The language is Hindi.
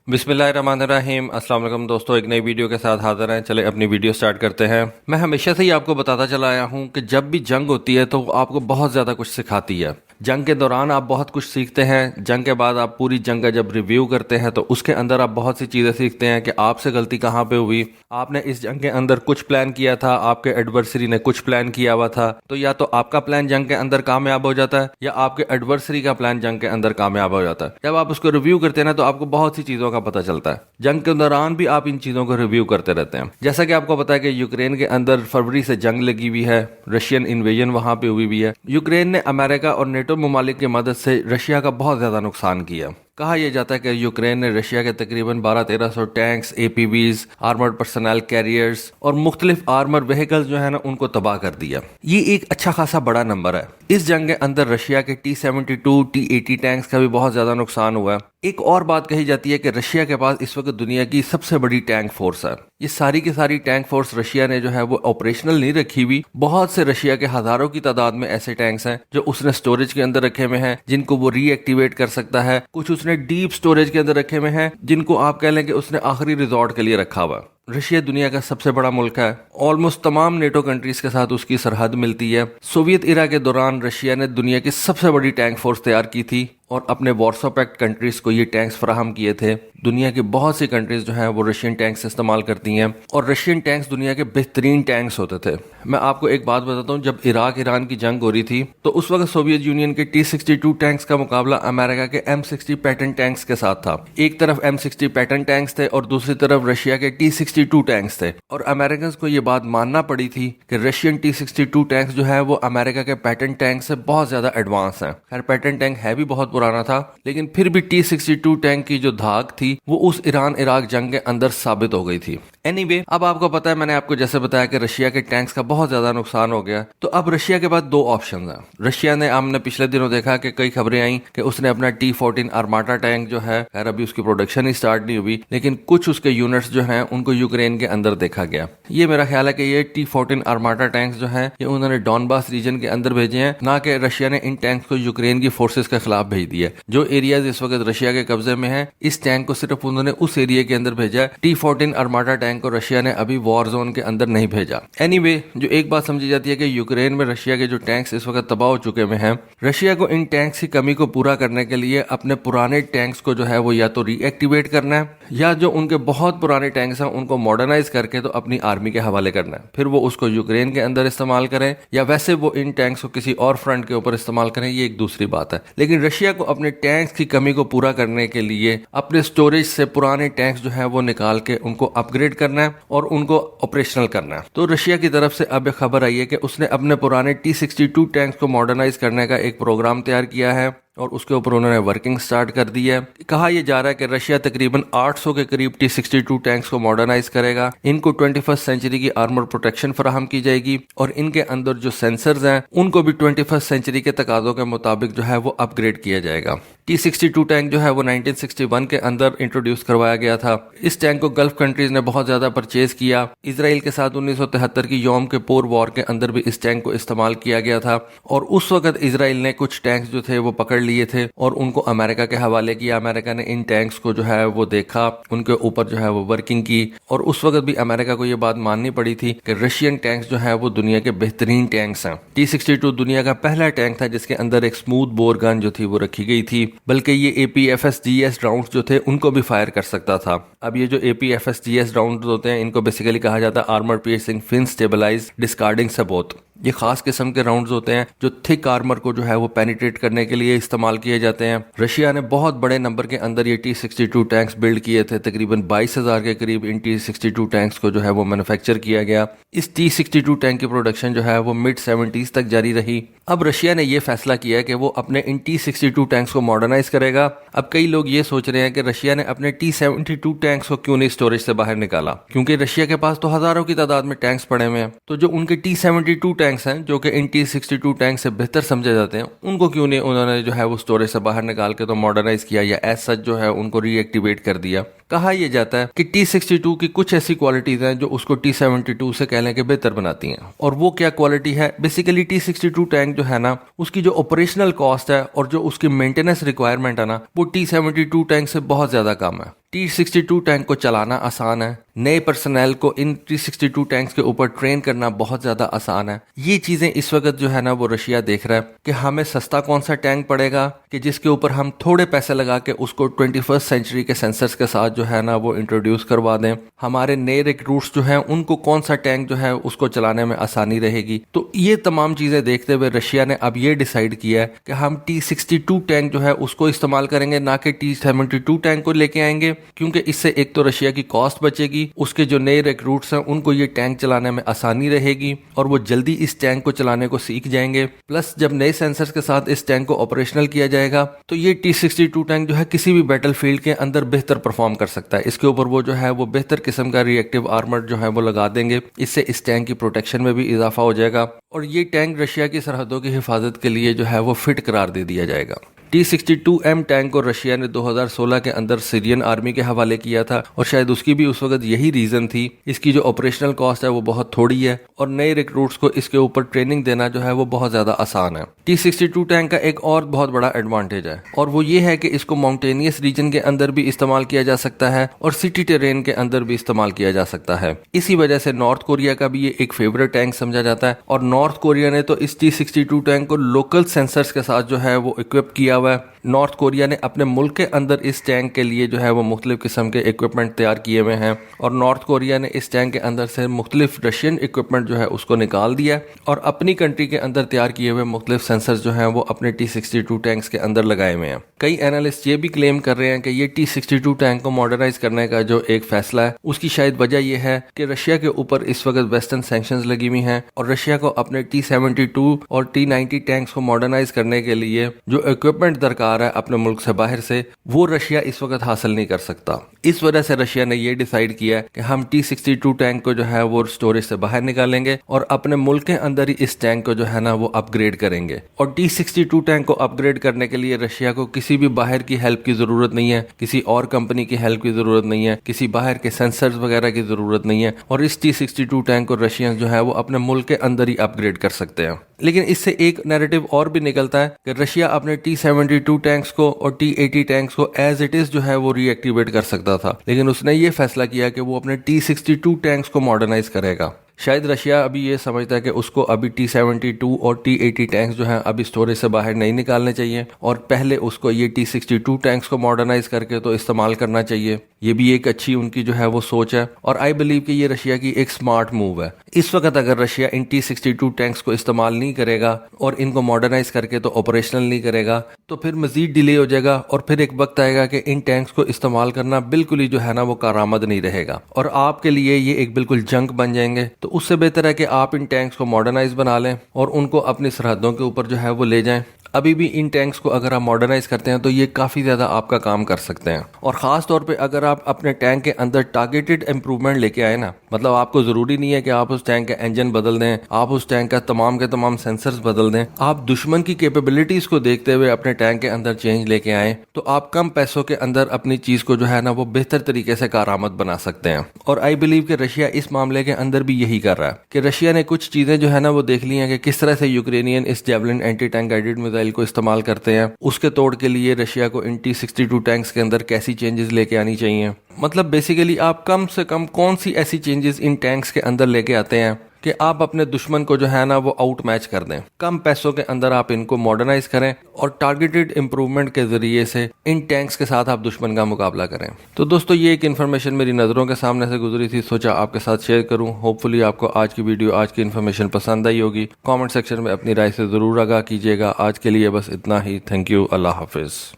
बिस्मिल्लाहिर्रहमानिर्रहीम। अस्सलाम वालेकुम दोस्तों, एक नई वीडियो के साथ हाजिर हैं। चले अपनी वीडियो स्टार्ट करते हैं। मैं हमेशा से ही आपको बताता चला आया हूं कि जब भी जंग होती है तो वो आपको बहुत ज़्यादा कुछ सिखाती है। जंग के दौरान आप बहुत कुछ सीखते हैं, जंग के बाद आप पूरी जंग का जब रिव्यू करते हैं तो उसके अंदर आप बहुत सी चीज़ें सीखते हैं कि आपसे गलती कहाँ पे हुई। आपने इस जंग के अंदर कुछ प्लान किया था, आपके एडवर्सरी ने कुछ प्लान किया हुआ था, तो या तो आपका प्लान जंग के अंदर कामयाब हो जाता है या आपके एडवर्सरी का प्लान जंग के अंदर कामयाब हो जाता है। जब आप उसको रिव्यू करते हैं ना तो आपको बहुत सी चीज़ों का पता चलता है। जंग के दौरान भी आप इन चीज़ों को रिव्यू करते रहते हैं। जैसा कि आपको पता है कि यूक्रेन के अंदर फरवरी से जंग लगी हुई है, रशियन इन्वेजन वहां पे हुई है। यूक्रेन ने अमेरिका और नेटो ममालिक की मदद से रशिया का बहुत ज़्यादा नुकसान किया। कहा यह जाता है कि यूक्रेन ने रशिया के तकरीबन 1200-1300 टैंक्स, एपीवीज, आर्मर्ड पर्सनल कैरियर्स और मुख्तलिफ आर्मर व्हीकल्स जो है ना उनको तबाह कर दिया। ये एक अच्छा खासा बड़ा नंबर है। इस जंग के अंदर रशिया के T-72, T-80 टैंक्स का भी बहुत ज्यादा नुकसान हुआ है। एक और बात कही जाती है कि रशिया के पास इस वक्त दुनिया की सबसे बड़ी टैंक फोर्स है। ये सारी की सारी टैंक फोर्स रशिया ने जो है वो ऑपरेशनल नहीं रखी हुई। बहुत से रशिया के हजारों की तादाद में ऐसे टैंक्स हैं जो उसने स्टोरेज के अंदर रखे हुए हैं, जिनको वो रीएक्टिवेट कर सकता है। कुछ उसने डीप स्टोरेज के अंदर रखे हुए हैं, जिनको आप कह लें कि उसने आखिरी रिजॉर्ट के लिए रखा हुआ। रशिया दुनिया का सबसे बड़ा मुल्क है। ऑलमोस्ट तमाम नेटो कंट्रीज के साथ उसकी सरहद मिलती है। सोवियत इरा के दौरान रशिया ने दुनिया की सबसे बड़ी टैंक फोर्स तैयार की थी और अपने वॉर्सो पैक्ट कंट्रीज को ये टैंक्स फराहम किए थे। दुनिया की बहुत सी कंट्रीज जो हैं वो रशियन टैंक्स इस्तेमाल करती हैं और रशियन टैंक्स दुनिया के बेहतरीन टैंक्स होते थे। मैं आपको एक बात बताता हूँ, जब इराक ईरान की जंग हो रही थी तो उस वक्त सोवियत यूनियन के T-62 टैंक्स का मुकाबला अमेरिका के M-60 पैटर्न टैंक्स के साथ था। एक तरफ M-60 पैटर्न टैंक्स थे और दूसरी तरफ रशिया के T-62 टैंक्स थे और अमेरिकन को ये बात मानना पड़ी थी कि रशियन T-62 टैंक्स जो है वो अमेरिका के पैटर्न टैंक से बहुत ज्यादा एडवांस है। खैर पैटर्न टैंक है भी बहुत पुराना था, लेकिन फिर भी T-62 टैंक की जो धाक थी वो उस ईरान इराक जंग के अंदर साबित हो गई थी। एनीवे, अब आपको पता है, मैंने आपको जैसे बताया कि रशिया के टैंक्स का बहुत ज्यादा नुकसान हो गया। तो अब रशिया के पास दो ऑप्शन है। रशिया ने, हमने पिछले दिनों देखा कि कई खबरें आई कि उसने अपना T-14 आर्माटा टैंक जो है, खैर अभी उसकी प्रोडक्शन ही स्टार्ट नहीं हुई, लेकिन कुछ उसके यूनिट्स जो हैं उनको यूक्रेन के अंदर देखा गया। ये मेरा ख्याल है कि ये T-14 आर्माटा टैंक्स जो है ये उन्होंने डॉनबास रीजन के अंदर भेजे हैं, ना कि रशिया ने इन टैंक्स को यूक्रेन की फोर्सेस के खिलाफ भेज दिया। जो एरियाज इस वक्त रशिया के कब्जे में है, इस टैंक को सिर्फ उन्होंने उस एरिया के अंदर भेजा। T-14 आर्माटा टैंक को रशिया ने अभी वॉर जोन के अंदर नहीं भेजा। एनीवे, जो एक बात समझी जाती है कि यूक्रेन में रशिया के जो टैंक्स इस वक्त तबाह हो चुके हुए हैं, रशिया को इन टैंक्स की कमी को पूरा करने के लिए अपने पुराने टैंक्स को जो है वो या तो रीएक्टिवेट करना है या जो उनके बहुत पुराने टैंक्स हैं उनको मॉडर्नाइज करके तो अपनी आर्मी के हवाले करना है। फिर वो उसको यूक्रेन के अंदर इस्तेमाल करें या वैसे वो इन टैंक्स को किसी और फ्रंट के ऊपर इस्तेमाल करें, ये एक दूसरी बात है। लेकिन रशिया को अपने टैंक्स की कमी को पूरा करने के लिए अपने स्टोरेज से पुराने टैंक्स जो है वो निकाल के उनको अपग्रेड करना है और उनको ऑपरेशनल करना है। तो रशिया की तरफ से अब खबर आई है कि उसने अपने पुराने T-62 टैंक्स को मॉडर्नाइज करने का एक प्रोग्राम तैयार किया है और उसके ऊपर उन्होंने वर्किंग स्टार्ट कर दी है। कहा यह जा रहा है कि रशिया तकरीबन 800 के करीब T-62 टैंक्स को मॉडर्नाइज करेगा। इनको 21st सेंचुरी की आर्मर प्रोटेक्शन फराहम की जाएगी और इनके अंदर जो सेंसर्स हैं उनको भी 21st सेंचुरी के तकाजों के मुताबिक जो है वो अपग्रेड किया जाएगा। T-62 टैंक जो है वो 1961 के अंदर इंट्रोड्यूस करवाया गया था। इस टैंक को गल्फ कंट्रीज ने बहुत ज्यादा परचेज किया। इसराइल के साथ 1973 की योम के पोर वॉर के अंदर भी इस टैंक को इस्तेमाल किया गया था और उस वक्त इसराइल ने कुछ टैंक्स जो थे वो पकड़ लिए थे और उनको अमेरिका के हवाले किया। अमेरिका ने इन टैंक्स को जो है वो देखा, उनके ऊपर जो है वो वर्किंग की और उस वक्त भी अमेरिका को ये बात माननी पड़ी थी कि रशियन टैंक्स जो है वो दुनिया के बेहतरीन टैंक्स हैं। T-62 दुनिया का पहला टैंक था जिसके अंदर एक स्मूथ बोर गन जो थी वो रखी गई थी, बल्कि ये APFSGS राउंड जो थे उनको भी फायर कर सकता था। अब ये जो APFSGS राउंड होते हैं इनको बेसिकली कहा जाता है armour piercing fin stabilise discarding sabot. ये खास किस्म के राउंड्स होते हैं जो थिक आर्मर को जो है वो पेनिट्रेट करने के लिए इस्तेमाल किए जाते हैं। रशिया ने बहुत बड़े नंबर के अंदर ये T-62 टैंक्स बिल्ड किए थे। तकरीबन 22,000 के करीब इन T-62 टैंक्स को जो है वो मैन्युफैक्चर किया गया। इस T-62 टैंक की प्रोडक्शन जो है वो मिड 70s तक जारी रही। अब रशिया ने यह फैसला किया है कि वो अपने इन T-62 टैंक्स को मॉडर्नाइज करेगा। अब कई लोग ये सोच रहे हैं कि रशिया ने अपने T-72 टैंक्स को क्यों नहीं स्टोरेज से बाहर निकाला, क्योंकि रशिया के पास तो हजारों की तादाद में टैंक्स पड़े हुए हैं। तो जो उनके T-72 टैंक्स हैं जो कि इन T-62 टैंक से बेहतर समझे जाते हैं, उनको क्यों नहीं उन्होंने जो है वो स्टोरेज से बाहर निकाल के तो मॉडर्नाइज किया या एज सच जो है उनको रीएक्टिवेट कर दिया। कहा यह जाता है कि T62 की कुछ ऐसी क्वालिटीज हैं जो उसको T72 से कह लें कि बेहतर बनाती हैं। और वो क्या क्वालिटी है? बेसिकली T62 टैंक जो है ना, उसकी जो ऑपरेशनल कॉस्ट है और जो उसकी मेंटेनेंस रिक्वायरमेंट है ना, वो T72 टैंक से बहुत ज्यादा कम है। T62 टैंक को चलाना आसान है, नए पर्सनल को इन T62 टैंक्स के ऊपर ट्रेन करना बहुत ज्यादा आसान है। ये चीजें इस वक्त जो है ना वो रशिया देख रहा है कि हमें सस्ता कौन सा टैंक पड़ेगा कि जिसके ऊपर हम थोड़े पैसे लगा के उसको 21st सेंचुरी के सेंसर्स के साथ जो है ना वो इंट्रोड्यूस करवा दें। हमारे नए रिक्रूट्स जो हैं उनको कौन सा टैंक जो है उसको चलाने में आसानी रहेगी। तो ये तमाम चीजें देखते हुए रशिया ने अब ये डिसाइड किया है कि हम T62 टैंक जो है उसको इस्तेमाल करेंगे, ना कि T72 टैंक को लेके आएंगे, क्योंकि इससे एक तो रशिया की कॉस्ट बचेगी, उसके जो नए रिक्रूट्स हैं उनको ये टैंक चलाने में आसानी रहेगी और वो जल्दी इस टैंक को चलाने को सीख जाएंगे। प्लस जब नए सेंसर्स के साथ इस टैंक को ऑपरेशनल किया जाएगा तो ये T62 टैंक जो है किसी भी बैटलफील्ड के अंदर बेहतर परफॉर्म कर सकता है। इसके ऊपर वो जो है वो बेहतर किस्म का रिएक्टिव आर्मर जो है वो लगा देंगे, इससे इस टैंक की प्रोटेक्शन में भी इजाफा हो जाएगा और ये टैंक रशिया की सरहदों की हिफाजत के लिए जो है वो फिट करार दे दिया जाएगा। T62M टैंक को रशिया ने 2016 के अंदर सीरियन आर्मी के हवाले किया था और शायद उसकी भी उस वक्त यही रीजन थी। इसकी जो ऑपरेशनल कॉस्ट है वो बहुत थोड़ी है और नए रिक्रूट्स को इसके ऊपर ट्रेनिंग देना जो है वो बहुत ज्यादा आसान है। T62 टैंक का एक और बहुत बड़ा एडवांटेज है और वो ये है कि इसको माउंटेनियस रीजन के अंदर भी इस्तेमाल किया जा सकता है और सिटी टेरेन के अंदर भी इस्तेमाल किया जा सकता है। इसी वजह से नॉर्थ कोरिया का भी ये एक फेवरेट टैंक समझा जाता है और नॉर्थ कोरिया ने तो इस T62 टैंक को लोकल सेंसर्स के साथ जो है वो इक्विप किया हुआ है। नॉर्थ कोरिया ने अपने मुल्क के अंदर इस टैंक के लिए जो है वो मुख्तलिफ किस्म के इक्विपमेंट तैयार किए हुए हैं और नॉर्थ कोरिया ने इस टैंक के अंदर से मुख्तलिफ रशियन इक्विपमेंट जो है उसको निकाल दिया और अपनी कंट्री के अंदर तैयार किए हुए मुख्तलिफ सेंसर्स जो हैं वो अपने T62 टैंक्स के अंदर लगाए हुए हैं। कई एनालिस्ट ये भी क्लेम कर रहे हैं कि ये T62 टैंक को मॉडर्नाइज करने का जो एक फैसला है उसकी शायद वजह यह है कि रशिया के ऊपर इस वक्त वेस्टर्न सैंक्शंस लगी हुई हैं और रशिया को अपने T72 और T90 टैंक्स को मॉडर्नाइज करने के लिए जो इक्विपमेंट दरकार है अपने मुल्क से बाहर से, वो रशिया इस वक्त हासिल नहीं कर सकता। इस वजह से रशिया ने ये डिसाइड किया कि हम T62 टैंक को जो है वो स्टोरेज से बाहर निकालेंगे और अपने मुल्क के अंदर ही इस टैंक को जो है ना वो अपग्रेड करेंगे। और T62 टैंक को अपग्रेड करने के लिए रशिया को किसी भी बाहर की हेल्प की जरूरत नहीं है, किसी और कंपनी की हेल्प की जरूरत नहीं है, किसी बाहर के सेंसर्स वगैरह की जरूरत नहीं है और इस T62 टैंक को रशियंस जो है वो अपने मुल्क के अंदर ही अपग्रेड कर सकते हैं। लेकिन इससे एक नैरेटिव और भी निकलता है कि रशिया अपने T72 टैंक्स को और T80 टैंक्स को एज इट इज जो है वो रीएक्टिवेट कर सकता था, लेकिन उसने ये फैसला किया कि वो अपने T62 टैंक्स को मॉडर्नाइज करेगा। शायद रशिया अभी ये समझता है कि उसको अभी T72 और T80 टैंक्स जो हैं अभी स्टोरेज से बाहर नहीं निकालने चाहिए और पहले उसको ये T62 टैंक्स को मॉडर्नाइज करके तो इस्तेमाल करना चाहिए। ये भी एक अच्छी उनकी जो है वो सोच है और आई बिलीव कि ये रशिया की एक स्मार्ट मूव है। इस वक्त अगर रशिया इन T62 टैंक्स को इस्तेमाल नहीं करेगा और इनको मॉडर्नाइज करके तो ऑपरेशनल नहीं करेगा तो फिर मजीद डिले हो जाएगा और फिर एक वक्त आएगा कि इन टैंक्स को इस्तेमाल करना बिल्कुल ही जो है ना वो कारआमद नहीं रहेगा और आपके लिए ये एक बिल्कुल जंक बन जाएंगे। तो उससे बेहतर है कि आप इन टैंक्स को मॉडर्नाइज बना लें और उनको अपनी सरहदों के ऊपर जो है वो ले जाएं। अभी भी इन टैंक्स को अगर आप मॉडर्नाइज करते हैं तो ये काफ़ी ज़्यादा आपका काम कर सकते हैं और ख़ास तौर पे अगर आप अपने टैंक के अंदर टारगेटेड इंप्रूवमेंट लेके आए ना, मतलब आपको ज़रूरी नहीं है कि आप उस टैंक का इंजन बदल दें, आप उस टैंक का तमाम के तमाम सेंसर्स बदल दें, आप दुश्मन की कैपेबिलिटीज़ को देखते हुए अपने टैंक के अंदर चेंज लेके आए तो आप कम पैसों के अंदर अपनी चीज़ को जो है ना वो बेहतर तरीके से कारआमद बना सकते हैं। और आई बिलीव कि रशिया इस मामले के अंदर भी यही कर रहा है कि रशिया ने कुछ चीज़ें जो है ना वो देख ली हैं कि किस तरह से यूक्रेनियन इस javelin anti tank guided missile को इस्तेमाल करते हैं, उसके तोड़ के लिए रशिया को इन T62 टैंक्स के अंदर कैसी चेंजेस लेके आनी चाहिए। मतलब बेसिकली आप कम से कम कौन सी ऐसी चेंजेस इन टैंक्स के अंदर लेके आते हैं कि आप अपने दुश्मन को जो है ना वो आउट मैच कर दें। कम पैसों के अंदर आप इनको मॉडर्नाइज करें और टारगेटेड इंप्रूवमेंट के जरिए से इन टैंक्स के साथ आप दुश्मन का मुकाबला करें। तो दोस्तों ये एक इन्फॉर्मेशन मेरी नज़रों के सामने से गुजरी थी, सोचा आपके साथ शेयर करूं। होपफुली आपको आज की वीडियो, आज की इन्फॉर्मेशन पसंद आई होगी। कॉमेंट सेक्शन में अपनी राय से ज़रूर आगाह कीजिएगा। आज के लिए बस इतना ही। Thank you. अल्लाह हाफिज़।